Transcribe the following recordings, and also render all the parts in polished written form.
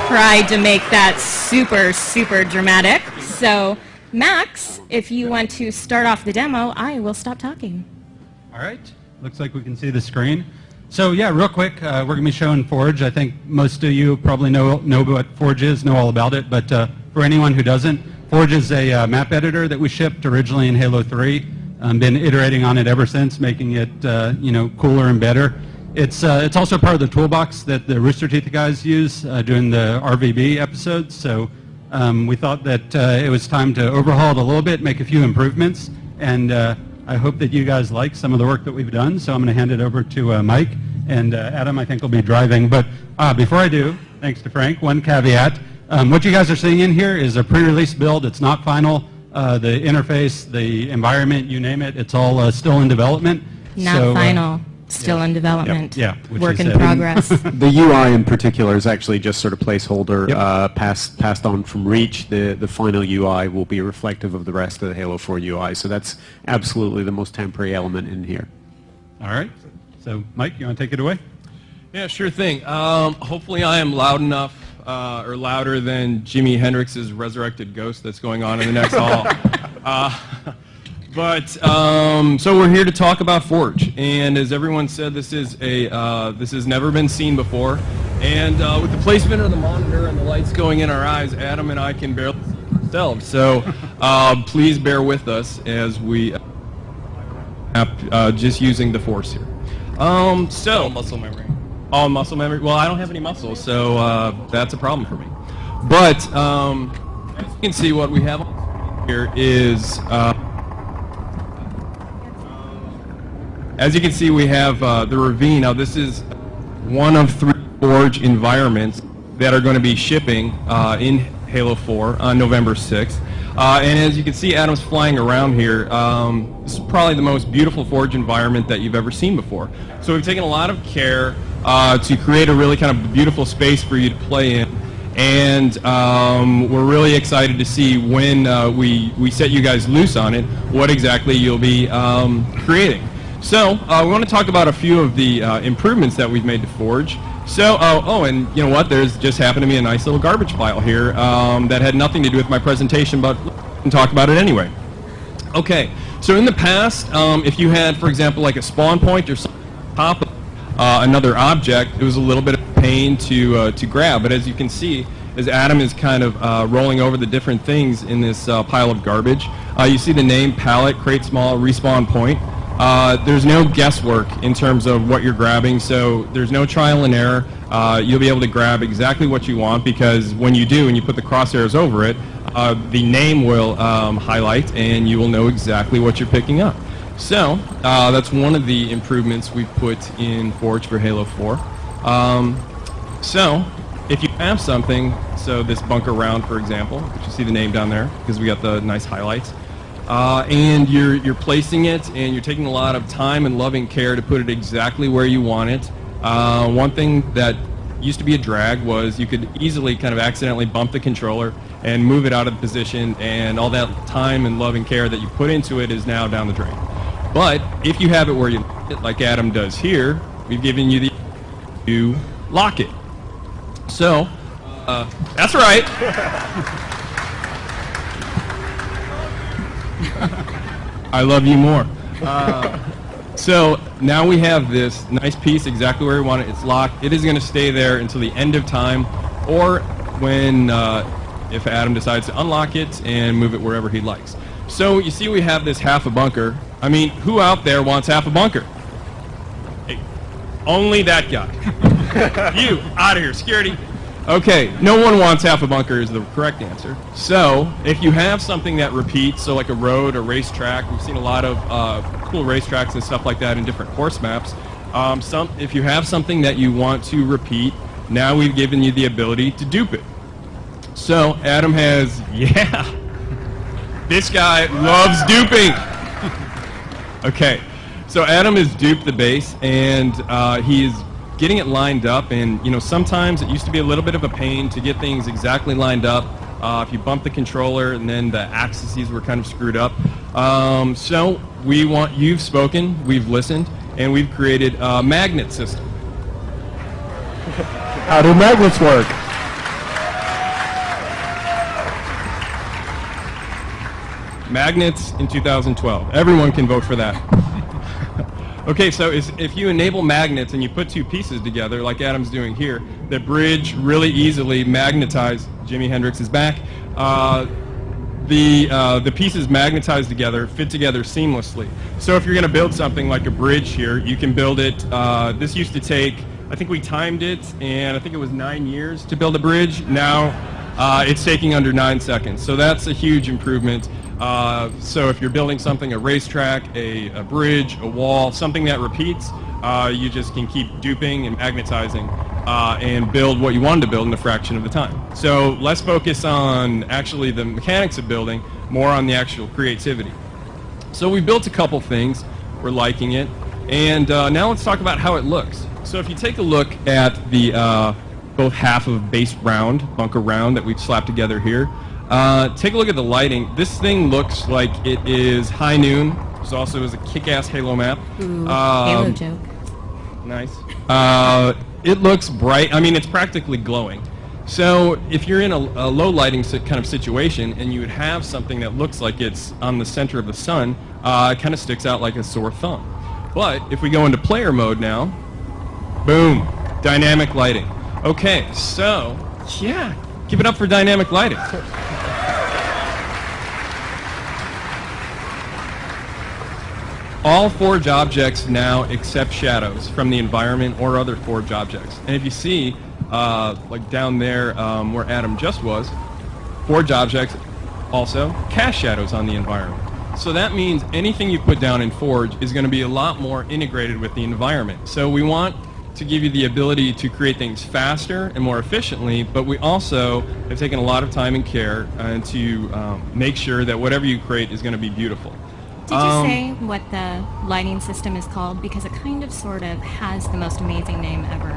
tried to make that super, super dramatic. So, Max, if you want to start off the demo, I will stop talking. All right. Looks like we can see the screen. So yeah, real quick, we're going to be showing Forge. I think most of you probably know what Forge is, know all about it, but for anyone who doesn't, Forge is a map editor that we shipped originally in Halo 3. Been iterating on it ever since, making it cooler and better. It's also part of the toolbox that the Rooster Teeth guys use doing the RVB episodes. So we thought that it was time to overhaul it a little bit, make a few improvements, and I hope that you guys like some of the work that we've done. So I'm going to hand it over to Mike, and Adam I think will be driving. But before I do, thanks to Frank, one caveat. What you guys are seeing in here is a pre-release build. It's not final. The interface, the environment, you name it, it's all still in development. Not final. Still in development. Yeah, work in progress. The UI in particular is actually just sort of placeholder, passed on from Reach. The final UI will be reflective of the rest of the Halo 4 UI, so that's absolutely the most temporary element in here. All right. So, Mike, you want to take it away? Yeah, sure thing. Hopefully I am loud enough, or louder than Jimi Hendrix's Resurrected Ghost that's going on in the next hall. So we're here to talk about Forge, and as everyone said, this is this has never been seen before, and with the placement of the monitor and the lights going in our eyes, Adam and I can barely see ourselves. So please bear with us as we just using the Force here. All muscle memory. All muscle memory. Well, I don't have any muscles, so that's a problem for me. But as you can see, what we have here is. As you can see, we have the ravine. Now, this is one of 3 Forge environments that are going to be shipping in Halo 4 on November 6th. And as you can see, Adam's flying around here. This is probably the most beautiful Forge environment that you've ever seen before. So we've taken a lot of care to create a really kind of beautiful space for you to play in. And we're really excited to see when we set you guys loose on it, what exactly you'll be creating. So we want to talk about a few of the improvements that we've made to Forge. So, and you know what? There's just happened to be a nice little garbage pile here that had nothing to do with my presentation, but we can talk about it anyway. Okay, so in the past, if you had, for example, like a spawn point or something on top of another object, it was a little bit of a pain to grab. But as you can see, as Adam is kind of rolling over the different things in this pile of garbage, you see the name palette, create small, respawn point. There's no guesswork in terms of what you're grabbing, so there's no trial and error. You'll be able to grab exactly what you want, because when you do and you put the crosshairs over it, the name will highlight and you will know exactly what you're picking up. So that's one of the improvements we've put in Forge for Halo 4. So if you have something, so this bunker round, for example, which you see the name down there because we got the nice highlights, and you're placing it, and you're taking a lot of time and loving care to put it exactly where you want it. One thing that used to be a drag was you could easily kind of accidentally bump the controller and move it out of position, and all that time and love and care that you put into it is now down the drain. But if you have it where you like it, like Adam does here, we've given you the to lock it. So, that's right. I love you more. So now we have this nice piece exactly where we want it. It's locked. It is going to stay there until the end of time, or when if Adam decides to unlock it and move it wherever he likes. So you see we have this half a bunker. I mean, who out there wants half a bunker? Hey, only that guy. You, out of here, security. Okay, no one wants half a bunker is the correct answer. So, if you have something that repeats, so like a road or racetrack, we've seen a lot of cool racetracks and stuff like that in different course maps. If you have something that you want to repeat, now we've given you the ability to dupe it. So, Adam has, this guy loves duping. Okay, so Adam has duped the base, and he is getting it lined up, and sometimes it used to be a little bit of a pain to get things exactly lined up if you bump the controller and then the axes were kind of screwed up. So you've spoken, we've listened, and we've created a magnet system. How do magnets work? Magnets in 2012. Everyone can vote for that. Okay, so if you enable magnets and you put two pieces together, like Adam's doing here, the bridge really easily magnetize. Jimi Hendrix is back. The pieces magnetize together, fit together seamlessly. So if you're going to build something like a bridge here, you can build it. This used to take, I think we timed it, and I think it was 9 years to build a bridge. Now it's taking under 9 seconds. So that's a huge improvement. So if you're building something, a racetrack, a bridge, a wall, something that repeats, you just can keep duping and magnetizing and build what you wanted to build in a fraction of the time. So less focus on actually the mechanics of building, more on the actual creativity. So we built a couple things. We're liking it. And now let's talk about how it looks. So if you take a look at the both half of base round, bunker round that we've slapped together here, take a look at the lighting. This thing looks like it is high noon. This also is a kick-ass Halo map. Ooh, Halo joke. Nice. It looks bright. I mean, it's practically glowing. So if you're in a low lighting kind of situation and you would have something that looks like it's on the center of the sun, it kind of sticks out like a sore thumb. But if we go into player mode now, boom, dynamic lighting. Okay, so yeah, give it up for dynamic lighting. All Forge objects now accept shadows from the environment or other Forge objects. And if you see, like down there where Adam just was, Forge objects also cast shadows on the environment. So that means anything you put down in Forge is going to be a lot more integrated with the environment. So we want to give you the ability to create things faster and more efficiently, but we also have taken a lot of time and care to make sure that whatever you create is going to be beautiful. Did you say what the lighting system is called? Because it kind of sort of has the most amazing name ever.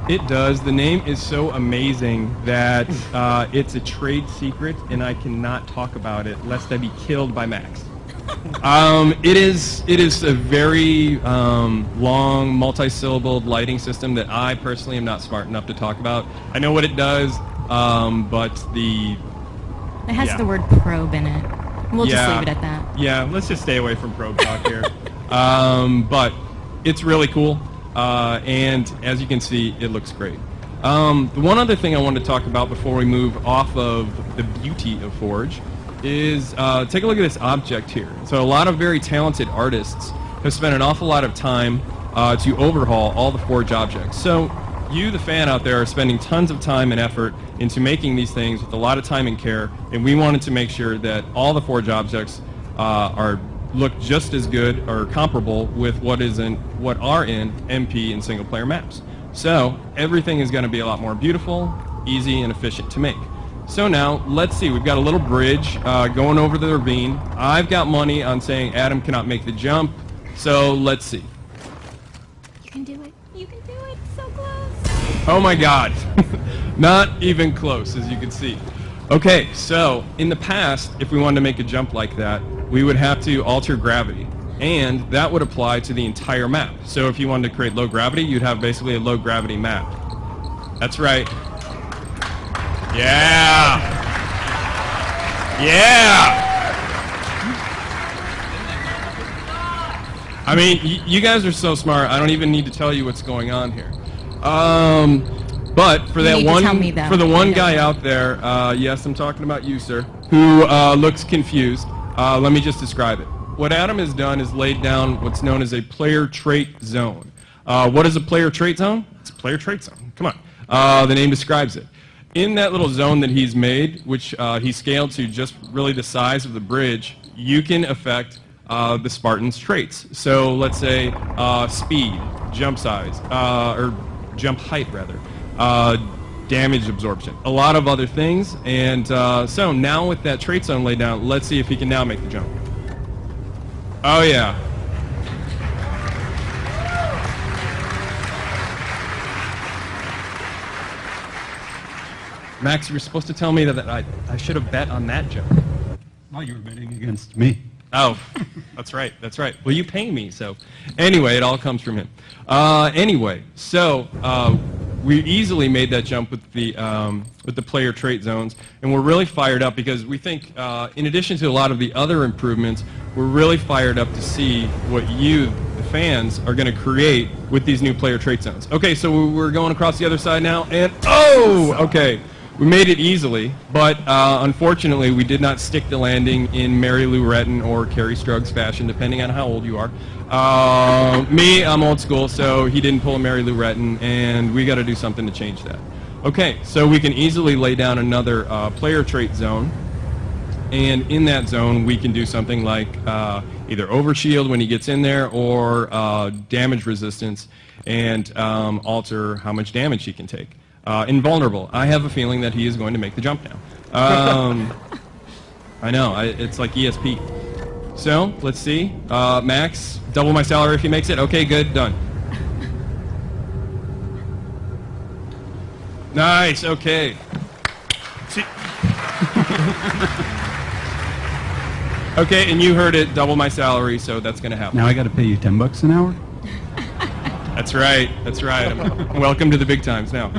It does. The name is so amazing that it's a trade secret, and I cannot talk about it lest I be killed by Max. It is a very long, multi-syllabled lighting system that I personally am not smart enough to talk about. I know what it does, but the... It has the word probe in it. We'll just leave it at that. Yeah, let's just stay away from probe talk here. But it's really cool, and as you can see, it looks great. The one other thing I wanted to talk about before we move off of the beauty of Forge is take a look at this object here. So a lot of very talented artists have spent an awful lot of time to overhaul all the Forge objects. So you, the fan out there, are spending tons of time and effort into making these things with a lot of time and care, and we wanted to make sure that all the Forge objects look just as good or comparable with what are in MP and single player maps. So everything is going to be a lot more beautiful, easy, and efficient to make. So now, let's see, we've got a little bridge going over the ravine. I've got money on saying Adam cannot make the jump, so let's see. You can do it. You can do it. So close. Oh my god. Not even close, as you can see. Okay, so in the past, if we wanted to make a jump like that, we would have to alter gravity, and that would apply to the entire map. So if you wanted to create low gravity, you'd have basically a low gravity map. That's right. Yeah! Yeah! I mean, you guys are so smart, I don't even need to tell you what's going on here. But for that one guy out there, yes, I'm talking about you, sir, who looks confused, let me just describe it. What Adam has done is laid down what's known as a player trait zone. What is a player trait zone? It's a player trait zone. Come on. The name describes it. In that little zone that he's made, which he scaled to just really the size of the bridge, you can affect the Spartan's traits. So let's say speed, jump size, or jump height rather, damage absorption, a lot of other things. And so now with that trait zone laid down, let's see if he can now make the jump. Oh yeah. Max, you were supposed to tell me that I should have bet on that jump. Oh, you were betting against me. Oh, that's right, that's right. Well, you pay me, so. Anyway, it all comes from him. Anyway, so we easily made that jump with the player trait zones, and we're really fired up because we think, in addition to a lot of the other improvements, we're really fired up to see what you, the fans, are going to create with these new player trait zones. Okay, so we're going across the other side now, and oh, okay. We made it easily, but unfortunately we did not stick the landing in Mary Lou Retton or Carrie Strug's fashion, depending on how old you are. Me, I'm old school, so he didn't pull a Mary Lou Retton, and we got to do something to change that. Okay, so we can easily lay down another player trait zone, and in that zone we can do something like either overshield when he gets in there or damage resistance, and alter how much damage he can take. Invulnerable. I have a feeling that he is going to make the jump now. I know, it's like ESP. So, let's see. Max, double my salary if he makes it. Okay, good, done. Nice, okay. Okay, and you heard it, double my salary, so that's going to happen. Now I got to pay you $10 an hour? That's right, welcome to the big times now.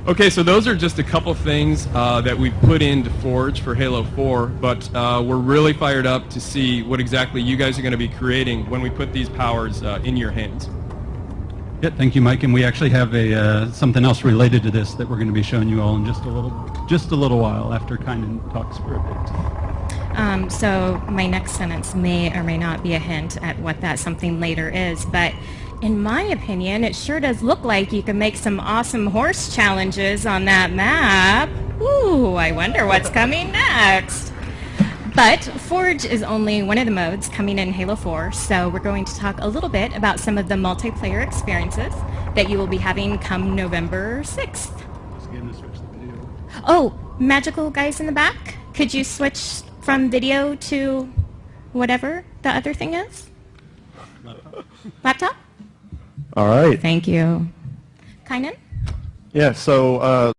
Okay, so those are just a couple things that we put into Forge for Halo 4, but we're really fired up to see what exactly you guys are going to be creating when we put these powers in your hands. Yeah, thank you, Mike. And we actually have something else related to this that we're going to be showing you all in just a little while after Kynan talks for a bit. So my next sentence may or may not be a hint at what that something later is, but in my opinion, it sure does look like you can make some awesome horse challenges on that map. Ooh, I wonder what's coming next. But Forge is only one of the modes coming in Halo 4, so we're going to talk a little bit about some of the multiplayer experiences that you will be having come November 6th. Oh, magical guys in the back, could you switch from video to whatever the other thing is? Laptop? All right. Thank you. Kynan? Yeah, so